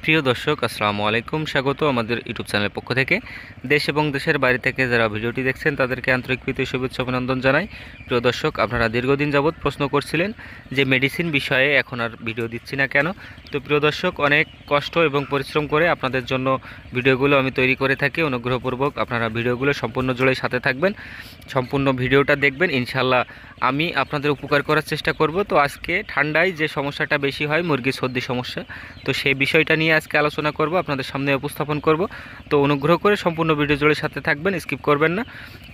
প্রিয় দর্শক আসসালামু আলাইকুম, স্বাগত আমাদের ইউটিউব চ্যানেলের পক্ষ থেকে। দেশ এবং দেশের বাইরে থেকে যারা ভিডিওটি দেখছেন তাদেরকে আন্তরিক প্রীতি শুভেচ্ছা অভিনন্দন জানাই। প্রিয় দর্শক, আপনারা দীর্ঘদিন যাবৎ প্রশ্ন করছিলেন যে মেডিসিন বিষয়ে এখন আর ভিডিও দিচ্ছি না কেন। তো প্রিয় দর্শক, অনেক কষ্ট এবং পরিশ্রম করে আপনাদের জন্য ভিডিওগুলো আমি তৈরি করে থাকি। অনুগ্রহপূর্বক আপনারা ভিডিওগুলো সম্পূর্ণ জুড়ে সাথে থাকবেন, সম্পূর্ণ ভিডিওটা দেখবেন। ইনশাল্লাহ আমি আপনাদের উপকার করার চেষ্টা করব। তো আজকে ঠান্ডায় যে সমস্যাটা বেশি হয়, মুরগির সর্দি সমস্যা, তো সেই বিষয়টা নিয়ে আজকে আলোচনা করব, আপনাদের সামনে উপস্থাপন করব। তো অনুগ্রহ করে সম্পূর্ণ ভিডিও জুড়ে সাথে থাকবেন, স্কিপ করবেন না।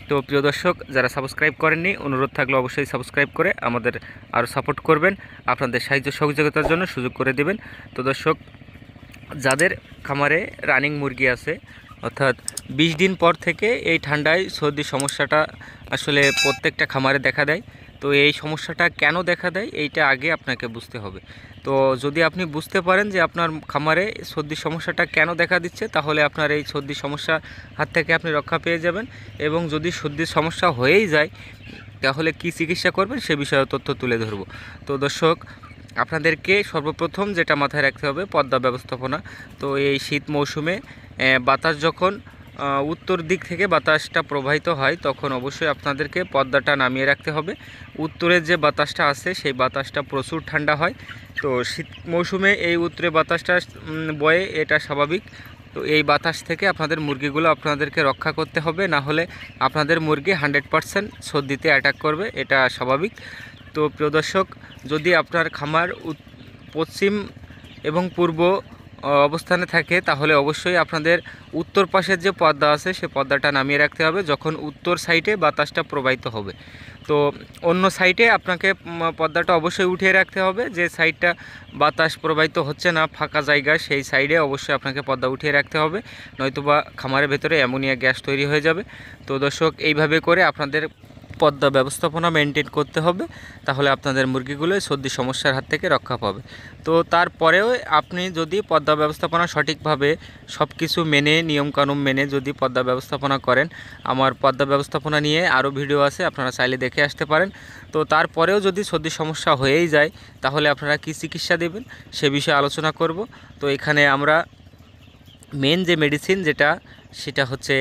তো প্রিয় দর্শক, যারা সাবস্ক্রাইব করেননি, অনুরোধ থাকলে অবশ্যই সাবস্ক্রাইব করে আমাদের আরও সাপোর্ট করবেন, আপনাদের সাহায্য সহযোগিতার জন্য সুযোগ করে দিবেন। তো দর্শক, যাদের খামারে রানিং মুরগি আছে, অর্থাৎ 20 দিন পর থেকে এই ঠান্ডায় সর্দি সমস্যাটা আসলে প্রত্যেকটা খামারে দেখা দেয়। তো এই সমস্যাটা কেন দেখা দেয় এইটা আগে আপনাকে বুঝতে হবে। তো যদি আপনি বুঝতে পারেন যে আপনার খামারে সর্দির সমস্যাটা কেন দেখা দিচ্ছে, তাহলে আপনার এই সর্দির সমস্যা হাত থেকে আপনি রক্ষা পেয়ে যাবেন। এবং যদি সর্দির সমস্যা হয়েই যায়, তাহলে কি চিকিৎসা করবেন সে বিষয়ে তথ্য তুলে ধরব। তো দর্শক, আপনাদেরকে সর্বপ্রথম যেটা মাথায় রাখতে হবে, পর্দা ব্যবস্থাপনা। তো এই শীত মৌসুমে বাতাস যখন উত্তর দিক থেকে বাতাসটা প্রবাহিত হয়, তখন অবশ্যই আপনাদেরকে পর্দাটা নামিয়ে রাখতে হবে। উত্তরের যে বাতাসটা আছে সেই বাতাসটা প্রচুর ঠান্ডা হয়। তো শীত মৌসুমে এই উত্তরে বাতাসটা বয়ে, এটা স্বাভাবিক। তো এই বাতাস থেকে আপনাদের মুরগিগুলো আপনাদেরকে রক্ষা করতে হবে, না হলে আপনাদের মুরগি 100% সর্দিতে অ্যাটাক করবে, এটা স্বাভাবিক। তো প্রিয় দর্শক, যদি আপনার খামার পশ্চিম এবং পূর্ব অবস্থানে থাকে, তাহলে অবশ্যই আপনাদের উত্তর পাশের যে পর্দা আছে সে পর্দাটা নামিয়ে রাখতে হবে যখন উত্তর সাইডে বাতাসটা প্রবাহিত হবে। তো অন্য সাইডে আপনাকে পর্দাটা অবশ্যই উঠিয়ে রাখতে হবে। যে সাইডটা বাতাস প্রবাহিত হচ্ছে না, ফাঁকা জায়গা, সেই সাইডে অবশ্যই আপনাকে পর্দা উঠিয়ে রাখতে হবে, নয়তোবা খামারের ভেতরে অ্যামোনিয়া গ্যাস তৈরি হয়ে যাবে। তো দর্শক, এইভাবে করে আপনাদের পর্দা ব্যবস্থাপনা মেনটেন করতে হবে, তাহলে আপনাদের মুরগিগুলো সর্দি সমস্যার হাত থেকে রক্ষা পাবে। তো তারপরেও আপনি যদি পর্দা ব্যবস্থাপনা সঠিকভাবে সব কিছু মেনে, নিয়মকানুন মেনে যদি পর্দা ব্যবস্থাপনা করেন, আমার পর্দা ব্যবস্থাপনা নিয়ে আরও ভিডিও আছে, আপনারা চাইলে দেখে আসতে পারেন। তো তারপরেও যদি সর্দি সমস্যা হয়েই যায়, তাহলে আপনারা কি চিকিৎসা দেবেন সে বিষয়ে আলোচনা করব। তো এখানে আমরা মেন যে মেডিসিন সেটা হচ্ছে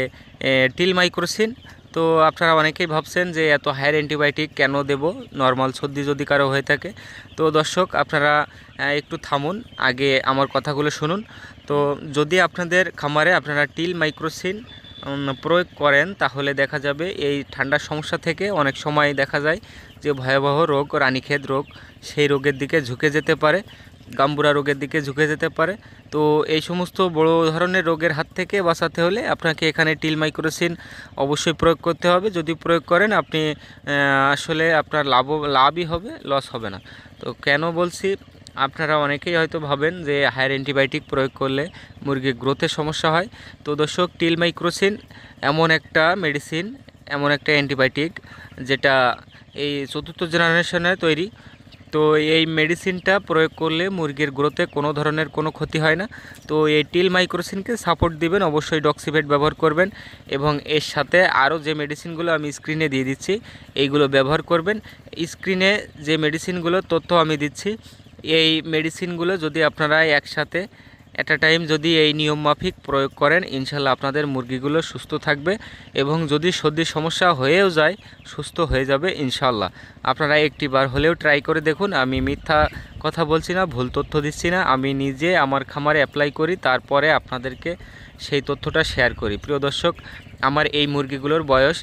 টিলমাইক্রোসিন। তো আপনারা অনেকেই ভাবছেন যে এত হায়ার অ্যান্টিবায়োটিক কেন দেব নর্মাল সর্দি যদি কারো হয়ে থাকে। তো দর্শক, আপনারা একটু থামুন, আগে আমার কথাগুলো শুনুন। তো যদি আপনাদের খামারে আপনারা টিলমাইক্রোসিন প্রয়োগ করেন, তাহলে দেখা যাবে এই ঠান্ডার সমস্যা থেকে অনেক সময় দেখা যায় যে ভয়াবহ রোগ, রানীক্ষেত রোগ, সেই রোগের দিকে ঝুঁকে যেতে পারে, গাম্বুরা রোগের দিকে ঝুঁকে যেতে পারে। তো এই সমস্ত বড় ধরনের রোগের হাত থেকে বাঁচাতে হলে আপনাকে এখানে টিলমাইক্রোসিন অবশ্যই প্রয়োগ করতে হবে। যদি প্রয়োগ করেন, আপনি আসলে আপনার লাভই হবে, লস হবে না। তো কেন বলছি, আপনারা অনেকেই হয়তো ভাবেন যে হায়ার অ্যান্টিবায়োটিক প্রয়োগ করলে মুরগির গ্রোথের সমস্যা হয়। তো দর্শক, টিলমাইক্রোসিন এমন একটা মেডিসিন, এমন একটা অ্যান্টিবায়োটিক যেটা এই 4th জেনারেশনে তৈরি। তো এই মেডিসিনটা প্রয়োগ করলে মুরগির গ্রোথে কোনো ধরনের কোনো ক্ষতি হয় না। তো এই টিলমাইক্রোসিনকে সাপোর্ট দিবেন, অবশ্যই ডক্সিভেট ব্যবহার করবেন, এবং এর সাথে আরও যে মেডিসিনগুলো আমি স্ক্রিনে দিয়ে দিচ্ছি এইগুলো ব্যবহার করবেন। স্ক্রিনে যে মেডিসিনগুলো তথ্য আমি দিচ্ছি, এই মেডিসিনগুলো যদি আপনারা একসাথে অ্যাট আ টাইম যদি এই নিয়ম মাফিক প্রয়োগ করেন, ইনশাল্লাহ আপনাদের মুরগিগুলো সুস্থ থাকবে, এবং যদি সর্দির সমস্যা হয়েও যায়, সুস্থ হয়ে যাবে ইনশাল্লাহ। আপনারা একটিবার হলেও ট্রাই করে দেখুন। আমি মিথ্যা কথা বলছি না, ভুল তথ্য দিচ্ছি না, আমি নিজে আমার খামারে অ্যাপ্লাই করি, তারপরে আপনাদেরকে সেই তথ্যটা শেয়ার করি। প্রিয় দর্শক, আমার এই মুরগিগুলোর বয়স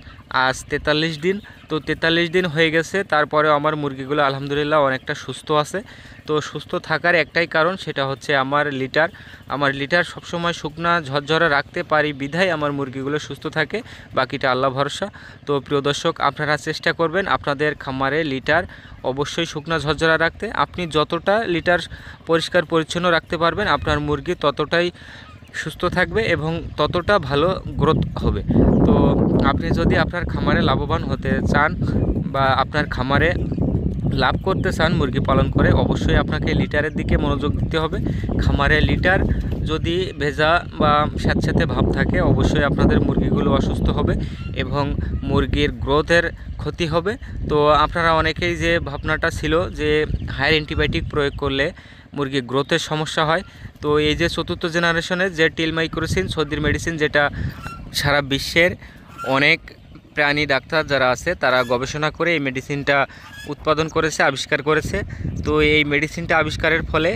আজ 43 দিন। তো 43 দিন হয়ে গেছে, তারপরেও আমার মুরগিগুলো আলহামদুলিল্লাহ অনেকটা সুস্থ আছে। তো সুস্থ থাকার একটাই কারণ, সেটা হচ্ছে আমার লিটার সবসময় শুকনা ঝরঝরা রাখতে পারি বিধায় আমার মুরগিগুলো সুস্থ থাকে, বাকিটা আল্লাহ ভরসা। তো প্রিয় দর্শক, আপনারা চেষ্টা করবেন আপনাদের খামারে লিটার অবশ্যই শুকনা ঝরঝরা রাখতে। আপনি যতটা লিটার পরিষ্কার পরিচ্ছন্ন রাখতে পারবেন, আপনার মুরগি ততটাই সুস্থ থাকবে এবং ততটা ভালো গ্রোথ হবে। তো আপনি যদি আপনার খামারে লাভবান হতে চান বা আপনার খামারে লাভ করতে চান মুরগি পালন করে, অবশ্যই আপনাকে লিটারের দিকে মনোযোগ দিতে হবে। খামারে লিটার যদি ভেজা বা স্যাঁতস্যাঁতে ভাব থাকে, অবশ্যই আপনাদের মুরগিগুলো অসুস্থ হবে এবং মুরগির গ্রোথের ক্ষতি হবে। তো আপনারা অনেকেই যে ভাবনাটা ছিল যে হায়ার অ্যান্টিবায়োটিক প্রয়োগ করলে মুরগির গ্রোথের সমস্যা হয়, তো এই যে 4th জেনারেশনের যে টিলমাইক্রোসিন সর্দির মেডিসিন, যেটা সারা বিশ্বের অনেক প্রাণী ডাক্তার যারা আছে তারা গবেষণা করে এই মেডিসিনটা উৎপাদন করেছে, আবিষ্কার করেছে। তো এই মেডিসিনটা আবিষ্কারের ফলে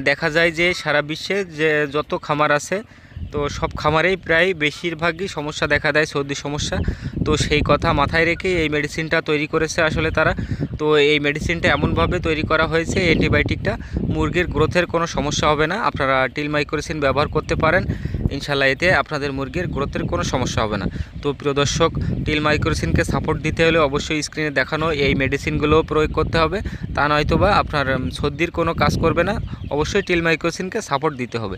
দেখা যায় যে সারা বিশ্বে যে যত খামার আছে, তো সব খামারেই প্রায় বেশিরভাগই সমস্যা দেখা দেয়, সর্দি সমস্যা। তো সেই কথা মাথায় রেখে এই মেডিসিনটা তৈরি করেছে আসলে তারা। তো এই মেডিসিনটা এমনভাবে তৈরি করা হয়েছে, অ্যান্টিবায়োটিকটা মুরগির গ্রোথের কোনো সমস্যা হবে না। আপনারা টিলমাইক্রোসিন ব্যবহার করতে পারেন, ইনশাল্লাহ এতে আপনাদের মুরগির গ্রোথের কোনো সমস্যা হবে না। তো প্রিয় দর্শক, টিলমাইক্রোসিনকে সাপোর্ট দিতে হলে অবশ্যই স্ক্রিনে দেখানো এই মেডিসিনগুলোও প্রয়োগ করতে হবে, তা নয়তোবা আপনার সর্দির কোনো কাজ করবে না। অবশ্যই টিলমাইক্রোসিনকে সাপোর্ট দিতে হবে।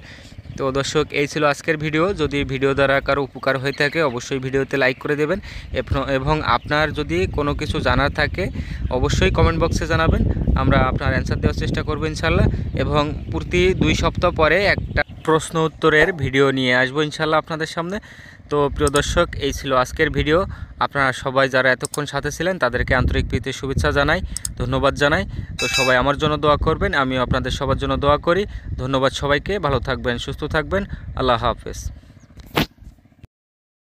তো দর্শক, এই ছিল আজকের ভিডিও। যদি ভিডিও দ্বারা কারো উপকার হয়ে থাকে অবশ্যই ভিডিওতে লাইক করে দেবেন, এবং আপনার যদি কোনো কিছু জানার থাকে অবশ্যই কমেন্ট বক্সে জানাবেন, আমরা আপনার অ্যান্সার দেওয়ার চেষ্টা করব ইনশাল্লাহ। এবং প্রতি 2 সপ্তাহ পরে একটা প্রশ্ন উত্তরের ভিডিও নিয়ে আসবো ইনশাল্লাহ আপনাদের সামনে। তো প্রিয় দর্শক, এই ছিল আজকের ভিডিও। আপনারা সবাই যারা এতক্ষণ সাথে ছিলেন তাদেরকে আন্তরিক প্রীতি শুভেচ্ছা জানাই, ধন্যবাদ জানাই। তো সবাই আমার জন্য দোয়া করবেন, আমিও আপনাদের সবার জন্য দোয়া করি। ধন্যবাদ সবাইকে, ভালো থাকবেন, সুস্থ থাকবেন, আল্লাহ হাফেজ।